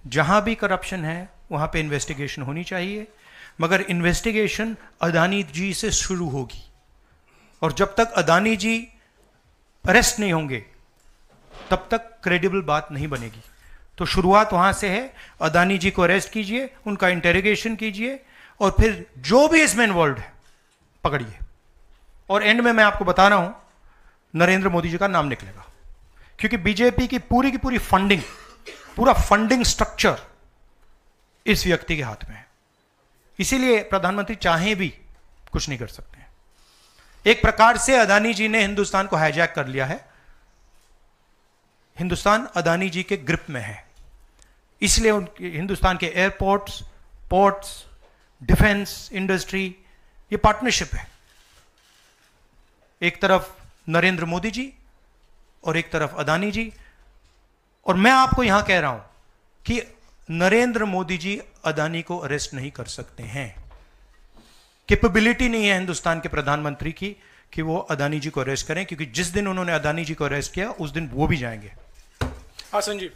जहां भी करप्शन है वहां पे इन्वेस्टिगेशन होनी चाहिए, मगर इन्वेस्टिगेशन अदानी जी से शुरू होगी, और जब तक अदानी जी अरेस्ट नहीं होंगे तब तक क्रेडिबल बात नहीं बनेगी। तो शुरुआत वहां से है, अदानी जी को अरेस्ट कीजिए, उनका इंटेरोगेशन कीजिए, और फिर जो भी इसमें इन्वॉल्व है पकड़िए, और एंड में मैं आपको बता रहा हूं नरेंद्र मोदी जी का नाम निकलेगा, क्योंकि बीजेपी की पूरी फंडिंग, पूरा फंडिंग स्ट्रक्चर इस व्यक्ति के हाथ में है। इसीलिए प्रधानमंत्री चाहे भी कुछ नहीं कर सकते हैं। एक प्रकार से अदानी जी ने हिंदुस्तान को हाईजैक कर लिया है, हिंदुस्तान अदानी जी के ग्रिप में है, इसलिए हिंदुस्तान के एयरपोर्ट्स, पोर्ट्स, डिफेंस इंडस्ट्री, ये पार्टनरशिप है। एक तरफ नरेंद्र मोदी जी और एक तरफ अदानी जी, और मैं आपको यहां कह रहा हूं कि नरेंद्र मोदी जी अदानी को अरेस्ट नहीं कर सकते हैं। कैपेबिलिटी नहीं है हिंदुस्तान के प्रधानमंत्री की कि वो अदानी जी को अरेस्ट करें, क्योंकि जिस दिन उन्होंने अदानी जी को अरेस्ट किया उस दिन वो भी जाएंगे। हाँ संजीव।